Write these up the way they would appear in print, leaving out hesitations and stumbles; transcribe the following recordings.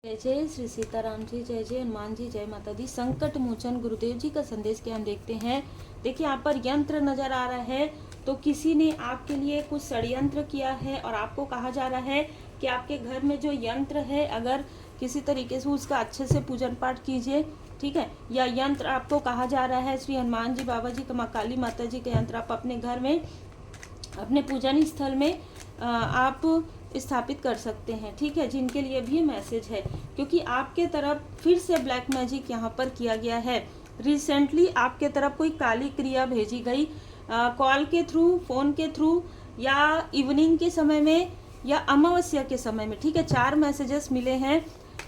जय जय श्री सीताराम जी, जय जय हनुमान जी, जय माता दी। संकट मोचन गुरुदेव जी का संदेश क्या हम देखते हैं। देखिए यहाँ पर यंत्र नजर आ रहा है, तो किसी ने आपके लिए कुछ षड्यंत्र किया है और आपको कहा जा रहा है कि आपके घर में जो यंत्र है, अगर किसी तरीके से उसका अच्छे से पूजन पाठ कीजिए, ठीक है। या यंत्र आपको कहा जा रहा है श्री हनुमान जी बाबा जी का, माँ काली माता जी का यंत्र आप अपने घर में, अपने पूजन स्थल में आप स्थापित कर सकते हैं, ठीक है। जिनके लिए भी मैसेज है, क्योंकि आपके तरफ फिर से ब्लैक मैजिक यहाँ पर किया गया है। रिसेंटली आपके तरफ कोई काली क्रिया भेजी गई, कॉल के थ्रू, फोन के थ्रू, या इवनिंग के समय में, या अमावस्या के समय में, ठीक है। 4 मैसेजेस मिले हैं।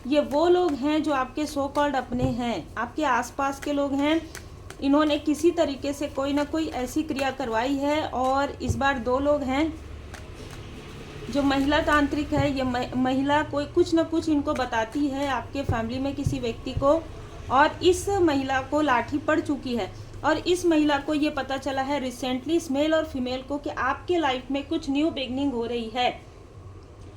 ये वो लोग हैं जो आपके सो कॉल्ड अपने हैं, आपके आसपास के लोग हैं। इन्होंने किसी तरीके से कोई ना कोई ऐसी क्रिया करवाई है, और इस बार 2 लोग हैं जो महिला तांत्रिक है। ये महिला कोई कुछ ना कुछ इनको बताती है आपके फैमिली में किसी व्यक्ति को, और इस महिला को लाठी पड़ चुकी है, और इस महिला को ये पता चला है रिसेंटली, इस मेल और फीमेल को, कि आपके लाइफ में कुछ न्यू बिगनिंग हो रही है,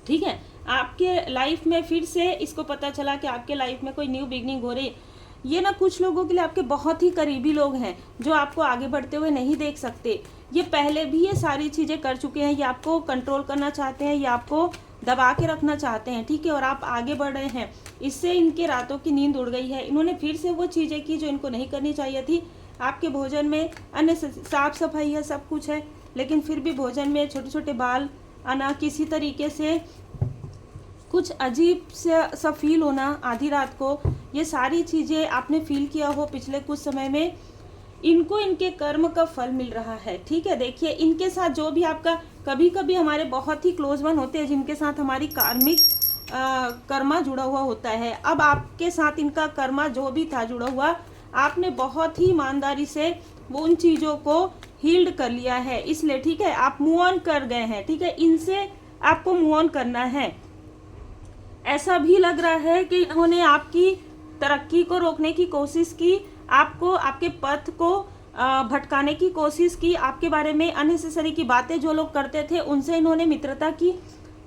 ठीक है। आपके लाइफ में फिर से इसको पता चला कि आपके लाइफ में कोई न्यू बिगनिंग हो रही है। ये ना कुछ लोगों के लिए आपके बहुत ही करीबी लोग हैं जो आपको आगे बढ़ते हुए नहीं देख सकते। ये पहले भी ये सारी चीज़ें कर चुके हैं, ये आपको कंट्रोल करना चाहते हैं, ये आपको दबा के रखना चाहते हैं, ठीक है। और आप आगे बढ़ रहे हैं, इससे इनके रातों की नींद उड़ गई है। इन्होंने फिर से वो चीज़ें की जो इनको नहीं करनी चाहिए थी। आपके भोजन में अन्य साफ सफाई है, सब कुछ है, लेकिन फिर भी भोजन में छोटे छोटे बाल आना, किसी तरीके से कुछ अजीब सा फील होना आधी रात को, ये सारी चीज़ें आपने फील किया हो पिछले कुछ समय में। इनको इनके कर्म का फल मिल रहा है, ठीक है। देखिए इनके साथ जो भी आपका, कभी कभी हमारे बहुत ही क्लोज वन होते हैं जिनके साथ हमारी कार्मिक कर्मा जुड़ा हुआ होता है। अब आपके साथ इनका कर्मा जो भी था जुड़ा हुआ, आपने बहुत ही ईमानदारी से वो उन चीज़ों को हील्ड कर लिया है, इसलिए, ठीक है, आप मूव ऑन कर गए हैं, ठीक है। इनसे आपको मूव ऑन करना है। ऐसा भी लग रहा है कि इन्होंने आपकी तरक्की को रोकने की कोशिश की, आपको आपके पथ को भटकाने की कोशिश की, आपके बारे में अननेसेसरी की बातें जो लोग करते थे उनसे इन्होंने मित्रता की,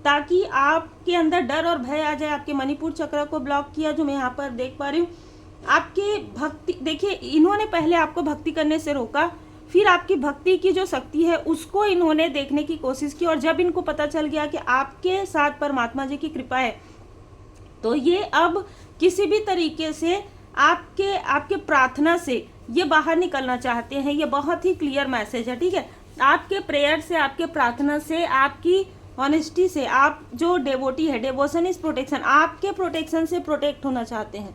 ताकि आपके अंदर डर और भय आ जाए। आपके मणिपुर चक्र को ब्लॉक किया, जो मैं यहाँ पर देख पा रही हूँ। आपके भक्ति, देखिए इन्होंने पहले आपको भक्ति करने से रोका, फिर आपकी भक्ति की जो शक्ति है उसको इन्होंने देखने की कोशिश की, और जब इनको पता चल गया कि आपके साथ परमात्मा जी की कृपा है, तो ये अब किसी भी तरीके से आपके प्रार्थना से ये बाहर निकलना चाहते हैं। ये बहुत ही क्लियर मैसेज है, ठीक है। आपके प्रेयर से, आपके प्रार्थना से, आपकी ऑनेस्टी से, आप जो डेवोटी है, डेवोशन इज प्रोटेक्शन, आपके प्रोटेक्शन से प्रोटेक्ट होना चाहते हैं।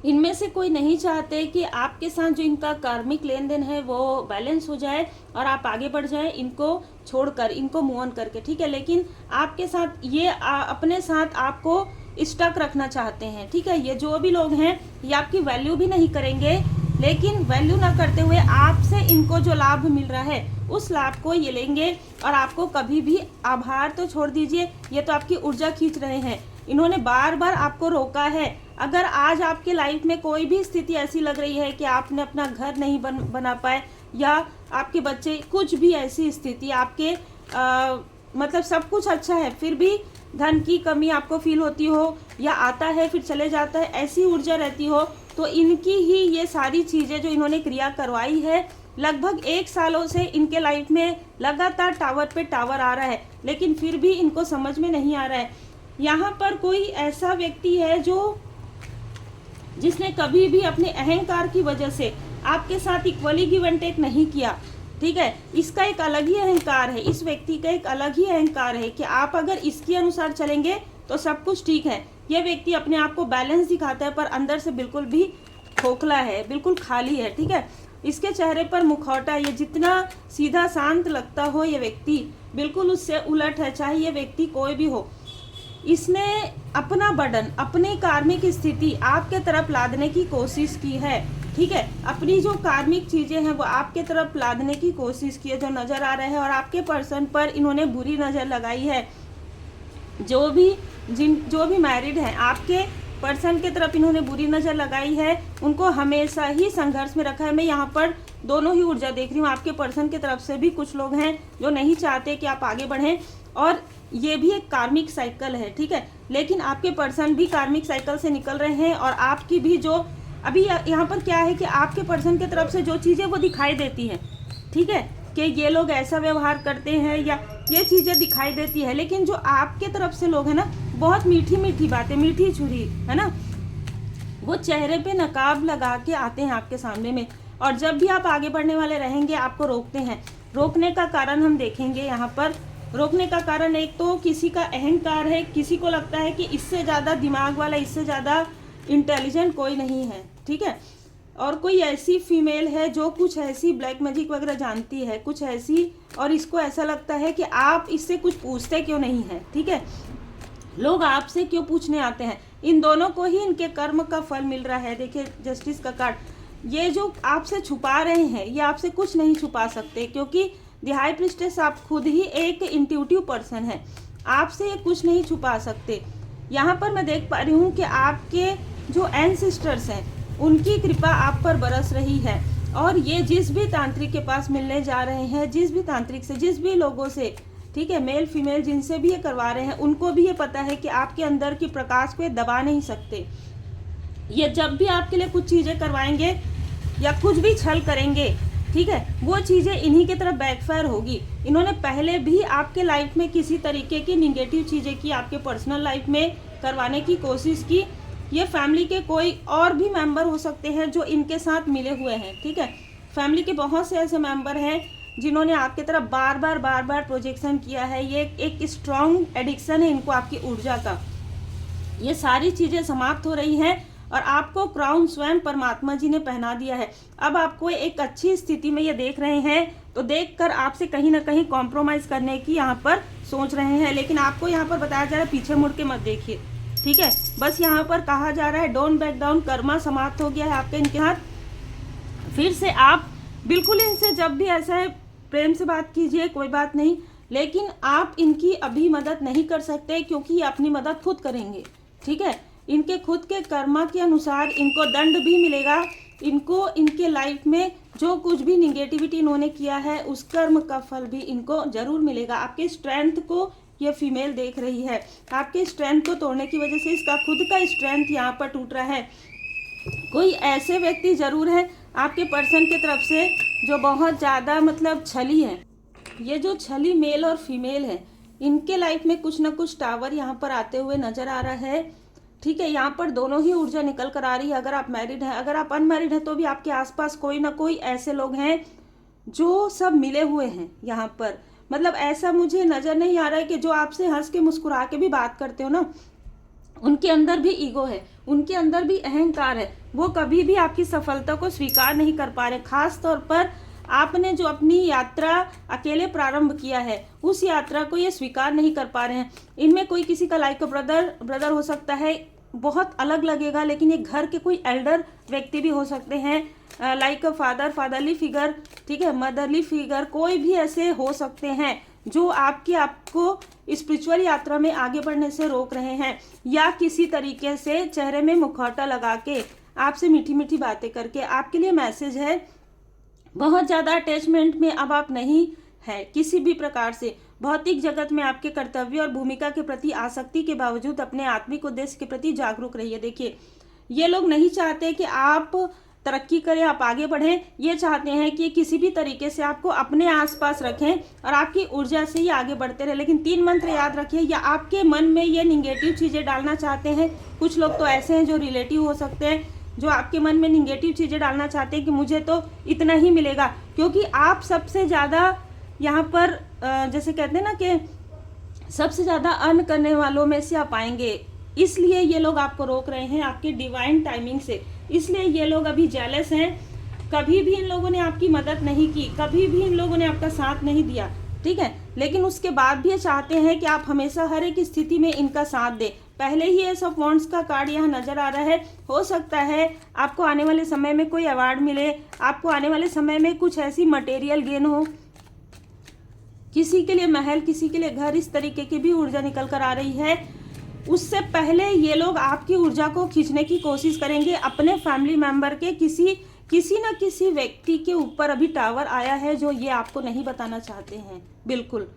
इनमें से कोई नहीं चाहते कि आपके साथ जो इनका कार्मिक लेन देन है वो बैलेंस हो जाए और आप आगे बढ़ जाए, इनको छोड़कर, इनको मूव ऑन करके, ठीक है। लेकिन आपके साथ ये अपने साथ आपको स्टक रखना चाहते हैं, ठीक है। ये जो भी लोग हैं ये आपकी वैल्यू भी नहीं करेंगे, लेकिन वैल्यू ना करते हुए आपसे इनको जो लाभ मिल रहा है उस लाभ को ये लेंगे, और आपको कभी भी, आभार तो छोड़ दीजिए, ये तो आपकी ऊर्जा खींच रहे हैं। इन्होंने बार बार आपको रोका है। अगर आज आपके लाइफ में कोई भी स्थिति ऐसी लग रही है कि आपने अपना घर नहीं बना पाए, या आपके बच्चे, कुछ भी ऐसी स्थिति आपके मतलब सब कुछ अच्छा है फिर भी धन की कमी आपको फील होती हो, या आता है फिर चले जाता है, ऐसी ऊर्जा रहती हो, तो इनकी ही ये सारी चीज़ें जो इन्होंने क्रिया करवाई है, लगभग 1 सालों से इनके लाइफ में लगातार टावर पे टावर आ रहा है, लेकिन फिर भी इनको समझ में नहीं आ रहा है। यहाँ पर कोई ऐसा व्यक्ति है जिसने कभी भी अपने अहंकार की वजह से आपके साथ इक्वली गिव एंड टेक नहीं किया, ठीक है। इसका एक अलग ही अहंकार है, इस व्यक्ति का एक अलग ही अहंकार है कि आप अगर इसके अनुसार चलेंगे तो सब कुछ ठीक है। यह व्यक्ति अपने आप को बैलेंस दिखाता है, पर अंदर से बिल्कुल भी खोखला है, बिल्कुल खाली है, ठीक है। इसके चेहरे पर मुखौटा, ये जितना सीधा शांत लगता हो, ये व्यक्ति बिल्कुल उससे उलट है, चाहे ये व्यक्ति कोई भी हो। इसने अपना बर्डन, अपनी कार्मिक स्थिति आपके तरफ लादने की कोशिश की है, ठीक है। अपनी जो कार्मिक चीज़ें हैं वो आपके तरफ लादने की कोशिश की है, जो नज़र आ रहे हैं, और आपके पर्सन पर इन्होंने बुरी नज़र लगाई है। जो भी मैरिड हैं, आपके पर्सन के तरफ इन्होंने बुरी नज़र लगाई है, उनको हमेशा ही संघर्ष में रखा है। मैं यहाँ पर दोनों ही ऊर्जा देख रही हूँ। आपके पर्सन की तरफ से भी कुछ लोग हैं जो नहीं चाहते कि आप आगे बढ़ें, और ये भी एक कार्मिक साइकिल है, ठीक है। लेकिन आपके पर्सन भी कार्मिक साइकिल से निकल रहे हैं, और आपकी भी जो अभी यहाँ पर क्या है कि आपके पर्सन की तरफ से जो चीज़ें वो दिखाई देती हैं, ठीक है, कि ये लोग ऐसा व्यवहार करते हैं या ये चीज़ें दिखाई देती है, लेकिन जो आपके तरफ से लोग हैं ना, बहुत मीठी मीठी बातें, मीठी छुरी है ना, वो चेहरे पे नकाब लगा के आते हैं आपके सामने में, और जब भी आप आगे बढ़ने वाले रहेंगे आपको रोकते हैं। रोकने का कारण हम देखेंगे यहाँ पर। रोकने का कारण एक तो किसी का अहंकार है, किसी को लगता है कि इससे ज़्यादा दिमाग वाला, इससे ज़्यादा इंटेलिजेंट कोई नहीं है, ठीक है, और कोई ऐसी फीमेल है जो कुछ ऐसी ब्लैक मैजिक वगैरह जानती है, कुछ ऐसी, और इसको ऐसा लगता है कि आप इससे कुछ पूछते क्यों नहीं है, ठीक है, लोग आपसे क्यों पूछने आते हैं। इन दोनों को ही इनके कर्म का फल मिल रहा है। देखिए जस्टिस का कार्ड, ये जो आपसे छुपा रहे हैं ये आपसे कुछ नहीं छुपा सकते, क्योंकि द हाई प्रीस्टेस आप खुद ही एक इंट्यूटिव पर्सन है, आपसे ये कुछ नहीं छुपा सकते। यहाँ पर मैं देख पा रही हूँ कि आपके जो एंसेस्टर्स हैं उनकी कृपा आप पर बरस रही है, और ये जिस भी तांत्रिक के पास मिलने जा रहे हैं, जिस भी तांत्रिक से, जिस भी लोगों से, ठीक है, मेल फीमेल जिनसे भी ये करवा रहे हैं, उनको भी ये पता है कि आपके अंदर की प्रकाश को ये दबा नहीं सकते। ये जब भी आपके लिए कुछ चीज़ें करवाएंगे या कुछ भी छल करेंगे, ठीक है, वो चीज़ें इन्हीं की तरफ बैकफायर होगी। इन्होंने पहले भी आपके लाइफ में किसी तरीके की निगेटिव चीज़ें की, आपके पर्सनल लाइफ में करवाने की कोशिश की। ये फैमिली के कोई और भी मेंबर हो सकते हैं जो इनके साथ मिले हुए हैं, ठीक है, फैमिली के बहुत से ऐसे मेंबर हैं जिन्होंने आपकी तरफ बार बार प्रोजेक्शन किया है। ये एक स्ट्रॉन्ग एडिक्शन है इनको आपकी ऊर्जा का। ये सारी चीज़ें समाप्त हो रही हैं, और आपको क्राउन स्वयं परमात्मा जी ने पहना दिया है। अब आपको एक अच्छी स्थिति में ये देख रहे हैं, तो देखकर आपसे कहीं ना कहीं कॉम्प्रोमाइज़ करने की यहाँ पर सोच रहे हैं, लेकिन आपको यहाँ पर बताया जा रहा है पीछे मुड़ के मत देखिए, ठीक है, बस यहाँ पर कहा जा रहा है डोंट बैक डाउन, कर्मा समाप्त हो गया है आपके इनके हाथ। फिर से आप बिल्कुल इनसे जब भी ऐसा है प्रेम से बात कीजिए, कोई बात नहीं, लेकिन आप इनकी अभी मदद नहीं कर सकते, क्योंकि ये अपनी मदद खुद करेंगे, ठीक है, इनके खुद के कर्मा के अनुसार इनको दंड भी मिलेगा। इनको इनके लाइफ में जो कुछ भी निगेटिविटी इन्होंने किया है उस कर्म का फल भी इनको जरूर मिलेगा। आपके स्ट्रेंथ को ये फीमेल देख रही है, आपके स्ट्रेंथ को तोड़ने की वजह से इसका खुद का स्ट्रेंथ यहाँ पर टूट रहा है। कोई ऐसे व्यक्ति जरूर है आपके पर्सन की तरफ से जो बहुत ज़्यादा मतलब छली है। ये जो छली मेल और फीमेल है, इनके लाइफ में कुछ ना कुछ टावर यहाँ पर आते हुए नजर आ रहा है, ठीक है, यहाँ पर दोनों ही ऊर्जा निकल कर आ रही है। अगर आप मैरिड हैं, अगर आप अनमैरिड हैं, तो भी आपके आसपास कोई ना कोई ऐसे लोग हैं जो सब मिले हुए हैं यहाँ पर। मतलब ऐसा मुझे नजर नहीं आ रहा है कि जो आपसे हंस के मुस्कुरा के भी बात करते हो ना, उनके अंदर भी ईगो है, उनके अंदर भी अहंकार है, वो कभी भी आपकी सफलता को स्वीकार नहीं कर पा रहे। खास तौर पर आपने जो अपनी यात्रा अकेले प्रारंभ किया है उस यात्रा को ये स्वीकार नहीं कर पा रहे हैं। इनमें कोई किसी का लाइक ब्रदर हो सकता है, बहुत अलग लगेगा, लेकिन ये घर के कोई एल्डर व्यक्ति भी हो सकते हैं, लाइक फादरली फिगर, ठीक है, मदरली फिगर, कोई भी ऐसे हो सकते हैं जो आपको स्पिरिचुअल यात्रा में आगे बढ़ने से रोक रहे हैं, या किसी तरीके से चेहरे में मुखौटा लगा के आपसे मीठी मीठी बातें करके। आपके लिए मैसेज है, बहुत ज़्यादा अटैचमेंट में अब आप नहीं है किसी भी प्रकार से। भौतिक जगत में आपके कर्तव्य और भूमिका के प्रति आसक्ति के बावजूद अपने आत्मिक उद्देश्य के प्रति जागरूक रहिए। देखिए ये लोग नहीं चाहते कि आप तरक्की करें, आप आगे बढ़ें, ये चाहते हैं कि किसी भी तरीके से आपको अपने आसपास रखें और आपकी ऊर्जा से ही आगे बढ़ते रहे। लेकिन 3 मंत्र याद रखिए, या आपके मन में ये निगेटिव चीज़ें डालना चाहते हैं। कुछ लोग तो ऐसे हैं जो रिलेटिव हो सकते हैं, जो आपके मन में निगेटिव चीज़ें डालना चाहते हैं कि मुझे तो इतना ही मिलेगा, क्योंकि आप सबसे ज़्यादा यहाँ पर जैसे कहते हैं ना कि सबसे ज़्यादा अर्न करने वालों में से आप आएंगे, इसलिए ये लोग आपको रोक रहे हैं आपकी डिवाइन टाइमिंग से। इसलिए ये लोग अभी जेलस हैं। कभी भी इन लोगों ने आपकी मदद नहीं की, कभी भी इन लोगों ने आपका साथ नहीं दिया, ठीक है, लेकिन उसके बाद भी ये चाहते हैं कि आप हमेशा हर एक स्थिति में इनका साथ दें। पहले ही एस ऑफ वॉन्ड्स का कार्ड यहाँ नजर आ रहा है। हो सकता है आपको आने वाले समय में कोई अवार्ड मिले, आपको आने वाले समय में कुछ ऐसी मटेरियल गेन हो, किसी के लिए महल, किसी के लिए घर, इस तरीके की भी ऊर्जा निकल कर आ रही है। उससे पहले ये लोग आपकी ऊर्जा को खींचने की कोशिश करेंगे। अपने फैमिली मेंबर के किसी न किसी व्यक्ति के ऊपर अभी टावर आया है जो ये आपको नहीं बताना चाहते हैं, बिल्कुल,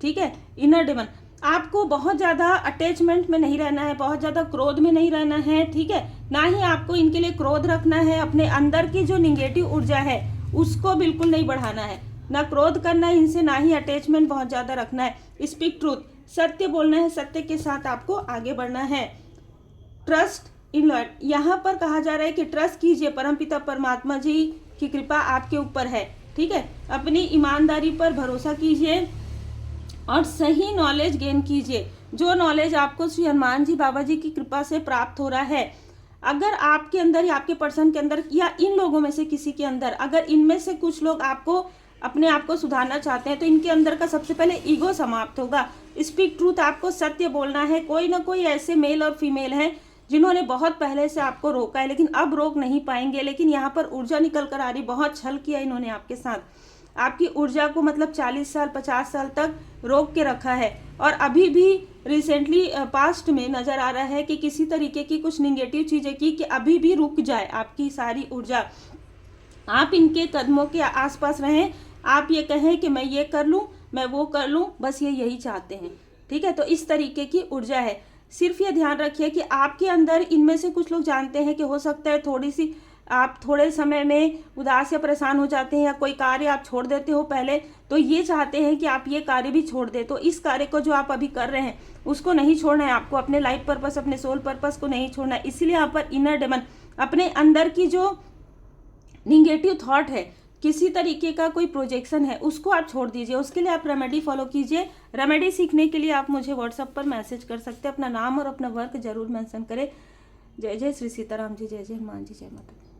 ठीक है, इनर डेमन। आपको बहुत ज़्यादा अटैचमेंट में नहीं रहना है, बहुत ज़्यादा क्रोध में नहीं रहना है, ठीक है। ना ही आपको इनके लिए क्रोध रखना है। अपने अंदर की जो निगेटिव ऊर्जा है उसको बिल्कुल नहीं बढ़ाना है, ना क्रोध करना है इनसे, ना ही अटैचमेंट बहुत ज़्यादा रखना है। स्पीक ट्रूथ, सत्य बोलना है, सत्य के साथ आपको आगे बढ़ना है। ट्रस्ट इन लॉर्ड, यहाँ पर कहा जा रहा है कि ट्रस्ट कीजिए, परमपिता परमात्मा जी की कृपा आपके ऊपर है, ठीक है। अपनी ईमानदारी पर भरोसा कीजिए और सही नॉलेज गेन कीजिए। जो नॉलेज आपको श्री हनुमान जी बाबा जी की कृपा से प्राप्त हो रहा है, अगर आपके अंदर या आपके पर्सन के अंदर या इन लोगों में से किसी के अंदर, अगर इनमें से कुछ लोग आपको अपने आप को सुधारना चाहते हैं तो इनके अंदर का सबसे पहले ईगो समाप्त होगा। स्पीक ट्रूथ, आपको सत्य बोलना है। कोई ना कोई ऐसे मेल और फीमेल हैं जिन्होंने बहुत पहले से आपको रोका है, लेकिन अब रोक नहीं पाएंगे। लेकिन यहाँ पर ऊर्जा निकल कर आ रही, बहुत छल किया इन्होंने आपके साथ, आपकी ऊर्जा को मतलब 40 साल 50 साल तक रोक के रखा है। और अभी भी रिसेंटली पास्ट में नजर आ रहा है कि किसी तरीके की कुछ निगेटिव चीजें की कि अभी भी रुक जाए आपकी सारी ऊर्जा। आप इनके कदमों के आसपास रहें, आप ये कहें कि मैं ये कर लूं, मैं वो कर लूं, बस ये यही चाहते हैं, ठीक है। तो इस तरीके की ऊर्जा है। सिर्फ ये ध्यान रखिए कि आपके अंदर इनमें से कुछ लोग जानते हैं कि हो सकता है थोड़ी सी आप थोड़े समय में उदास या परेशान हो जाते हैं, या कोई कार्य आप छोड़ देते हो पहले, तो ये चाहते हैं कि आप ये कार्य भी छोड़ दें। तो इस कार्य को जो आप अभी कर रहे हैं उसको नहीं छोड़ना है आपको, अपने लाइफ पर्पस, अपने सोल पर्पस को नहीं छोड़ना है। इसीलिए यहाँ पर इनर डेमन, अपने अंदर की जो निगेटिव थॉट है, किसी तरीके का कोई प्रोजेक्शन है, उसको आप छोड़ दीजिए। उसके लिए आप रेमेडी फॉलो कीजिए। रेमेडी सीखने के लिए आप मुझे व्हाट्सएप पर मैसेज कर सकते हैं। अपना नाम और अपना वर्क जरूर मेंशन करें। जय जय श्री सीताराम जी, जय जय हनुमान जी, जय माता दी।